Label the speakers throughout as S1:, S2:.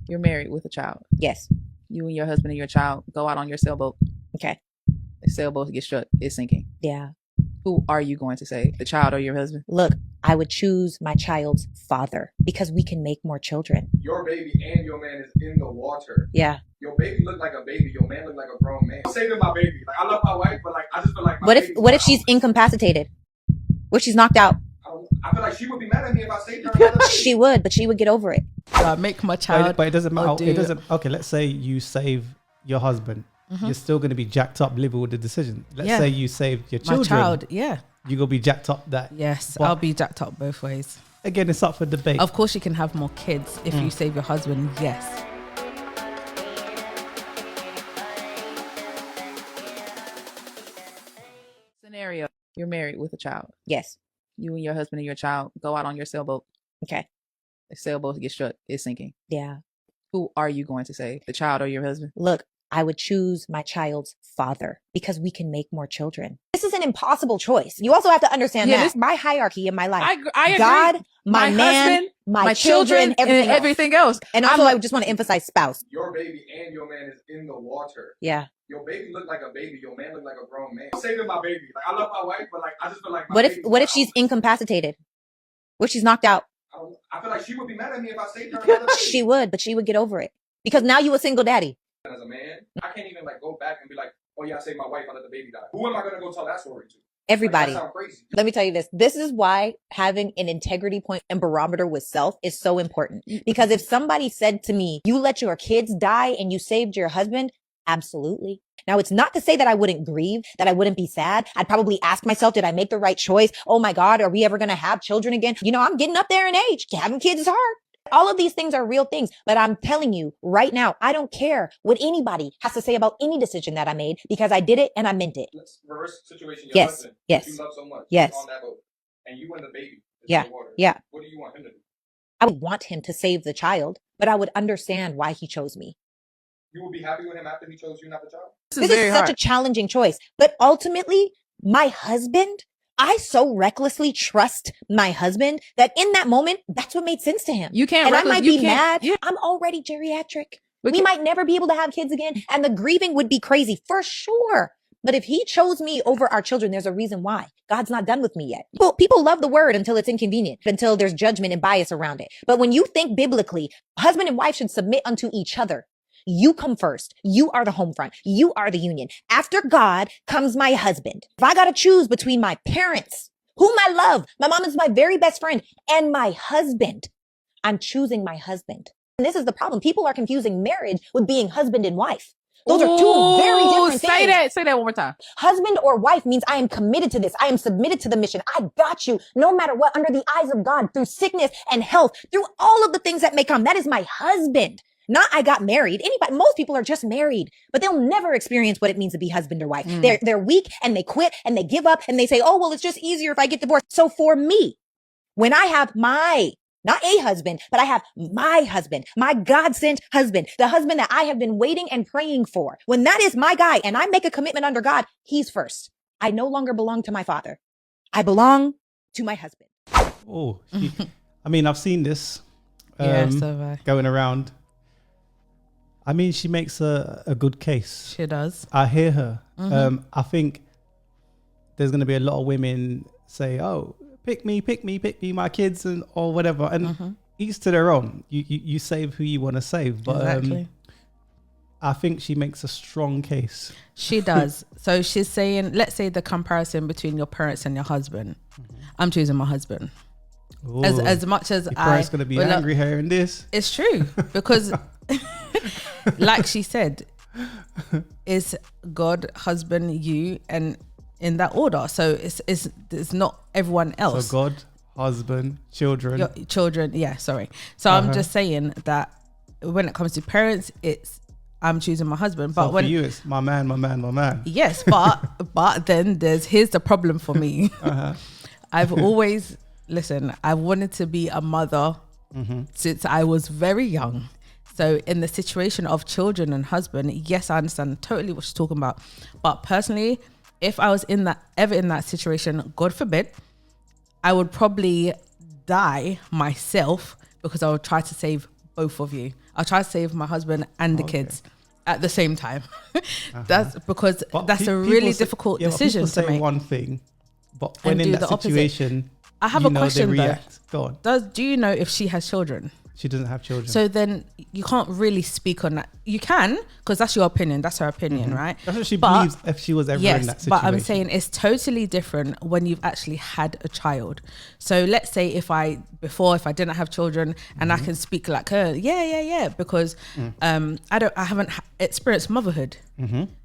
S1: You're married with a child.
S2: Yes.
S1: You and your husband and your child go out on your sailboat.
S2: Okay.
S1: The sailboat gets struck. It's sinking.
S2: Yeah.
S1: Who are you going to save? The child or your husband?
S2: Look, I would choose my child's father because we can make more children.
S3: Your baby and your man is in the water.
S2: Yeah.
S3: Your baby look like a baby. Your man look like a grown man. I'm saving my baby. Like, I love my wife, but like I just feel like my
S2: What if she's incapacitated? What if she's knocked out?
S3: I feel like she would be mad at me if I saved her.
S2: She would, but she would get over it.
S4: Make my child.
S5: But it doesn't matter. It doesn't. Okay, let's say you save your husband. You're still going to be jacked up living with the decision. Let's say you saved your children.
S4: My child, yeah.
S5: You're going to be jacked up that.
S4: Yes,
S5: but
S4: I'll be jacked up both ways.
S5: Again, it's up for debate.
S4: Of course, you can have more kids if you save your husband. Yes.
S1: Scenario. You're married with a child.
S2: Yes.
S1: You and your husband and your child go out on your sailboat.
S2: Okay.
S1: The sailboat gets struck. It's sinking.
S2: Yeah.
S1: Who are you going to save? The child or your husband?
S2: Look, I would choose my child's father because we can make more children. This is an impossible choice. You also have to understand that my hierarchy in my life.
S1: I agree.
S2: God, my man,
S1: husband,
S2: my children,
S1: everything else.
S2: And also, I just want to emphasize spouse.
S3: Your baby and your man is in the water.
S2: Yeah.
S3: Your baby look like a baby. Your man look like a grown man. I'm saving my baby. Like, I love my wife, but like I just feel like
S2: What if she's incapacitated? What if she's knocked out?
S3: I feel like she would be mad at me if I saved her.
S2: She would, but she would get over it because now you a single daddy.
S3: As a man, I can't even like go back and be like, oh yeah, I saved my wife, I let the baby die. Who am I gonna go tell that story to?
S2: Everybody.
S3: Like, that sounds crazy.
S2: Let me tell you this. This is why having an integrity point and barometer with self is so important. Because if somebody said to me, you let your kids die and you saved your husband, absolutely. Now, it's not to say that I wouldn't grieve, that I wouldn't be sad. I'd probably ask myself, did I make the right choice? Oh my God, are we ever going to have children again? You know, I'm getting up there in age. Having kids is hard. All of these things are real things, but I'm telling you right now, I don't care what anybody has to say about any decision that I made because I did it and I meant it.
S3: Let's reverse the situation.
S2: Yes.
S3: Husband,
S2: Yes.
S3: you love so much.
S2: Yes.
S3: On that boat, and you and the baby.
S2: Yeah.
S3: In the water.
S2: Yeah.
S3: What do you want him to do?
S2: I would want him to save the child, but I would understand why he chose me.
S3: You would be happy with him after he chose you, not the child?
S2: This is such a challenging choice, but ultimately my husband, I so recklessly trust my husband that in that moment, that's what made sense to him.
S1: You can't.
S2: And I might be mad.
S1: Yeah.
S2: I'm already geriatric. We might never be able to have kids again. And the grieving would be crazy for sure. But if he chose me over our children, there's a reason why. God's not done with me yet. Well, people love the word until it's inconvenient, until there's judgment and bias around it. But when you think biblically, husband and wife should submit unto each other. You come first. You are the home front. You are the union. After God comes my husband. If I got to choose between my parents, whom I love, my mom is my very best friend, and my husband, I'm choosing my husband. And this is the problem. People are confusing marriage with being husband and wife. Those are two very different things.
S1: Say that one more time.
S2: Husband or wife means I am committed to this. I am submitted to the mission. I got you no matter what, under the eyes of God, through sickness and health, through all of the things that may come. That is my husband. Not I got married. Most people are just married, but they'll never experience what it means to be husband or wife. They're weak and they quit and they give up and they say, oh, well, it's just easier if I get divorced. So for me, when I have not a husband, but I have my husband, my God-sent husband, the husband that I have been waiting and praying for. When that is my guy and I make a commitment under God, he's first. I no longer belong to my father. I belong to my husband.
S5: Oh, I mean, I've seen this
S4: So
S5: going around. I mean, she makes a good case.
S4: she does.
S5: I hear her. I think there's going to be a lot of women say, oh, pick me, my kids and or whatever. And each to their own. You save who you want to save. But
S4: Exactly.
S5: I think she makes a strong case.
S4: She does. So she's saying, let's say the comparison between your parents and your husband. I'm choosing my husband.
S5: Ooh,
S4: As much as
S5: your parents going to be angry hearing this.
S4: It's true because like she said, it's God, husband, you, and in that order. So it's not everyone else.
S5: So God, husband, children.
S4: Your children, yeah, sorry. So I'm just saying that when it comes to parents, I'm choosing my husband. But
S5: so
S4: when
S5: for you, it's my man.
S4: Yes, but then here's the problem for me. I've always I wanted to be a mother since I was very young. So in the situation of children and husband, yes, I understand totally what she's talking about. But personally, if I was ever in that situation, God forbid, I would probably die myself because I would try to save both of you. I'll try to save my husband and the kids at the same time. That's because that's a really difficult decision
S5: people say
S4: to make.
S5: one thing, but when
S4: And
S5: in
S4: do
S5: that
S4: the opposite.
S5: situation,
S4: I have a question though.
S5: Go on.
S4: Do you know if she has children?
S5: She doesn't have children.
S4: So then you can't really speak on that. You can, because that's your opinion. That's her opinion, right?
S5: That's what she believes if she was ever in that situation.
S4: But I'm saying it's totally different when you've actually had a child. So let's say if I didn't have children and I can speak like her, because I haven't experienced motherhood.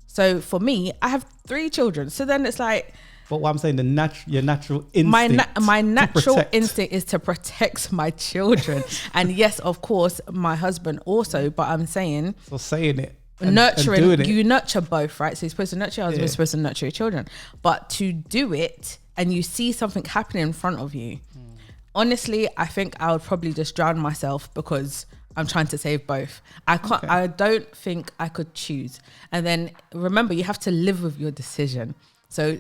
S4: So for me, I have 3 children. So then it's like,
S5: but what I'm saying, your natural instinct.
S4: My natural instinct is to protect my children, and yes, of course, my husband also. But I'm saying,
S5: so saying it,
S4: nurturing.
S5: And doing it.
S4: You nurture both, right? So you're supposed to nurture your husband, you're supposed to nurture your children. But to do it, and you see something happening in front of you, honestly, I think I would probably just drown myself because I'm trying to save both. I can't. I don't think I could choose. And then remember, you have to live with your decision. So.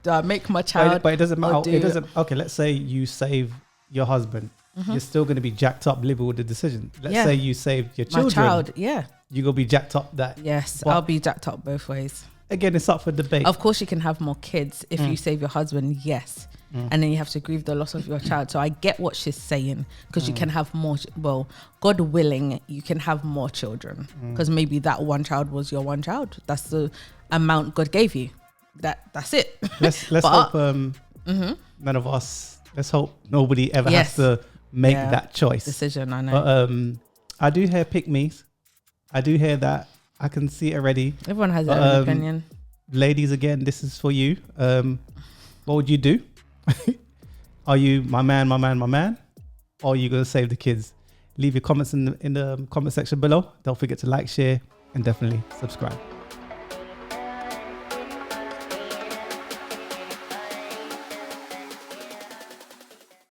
S4: Do I make my child?
S5: But it doesn't matter. It doesn't. Okay, let's say you save your husband. You're still going to be jacked up living with the decision. Let's say you saved your children.
S4: My child, you're
S5: going to be jacked up that.
S4: Yes,
S5: but
S4: I'll be jacked up both ways.
S5: Again, it's up for debate.
S4: Of course, you can have more kids if you save your husband, yes. And then you have to grieve the loss of your child. So I get what she's saying, because you can have more, well, God willing, you can have more children. Because maybe that one child was your one child. That's the amount God gave you. That's it.
S5: Let's hope none of us. Let's hope nobody ever has to make that choice
S4: decision. I know.
S5: But I do hear pick me's. I do hear that. I can see it already.
S4: Everyone has their own opinion.
S5: Ladies, again, this is for you. What would you do? Are you my man, or are you gonna save the kids? Leave your comments in the comment section below. Don't forget to like, share, and definitely subscribe.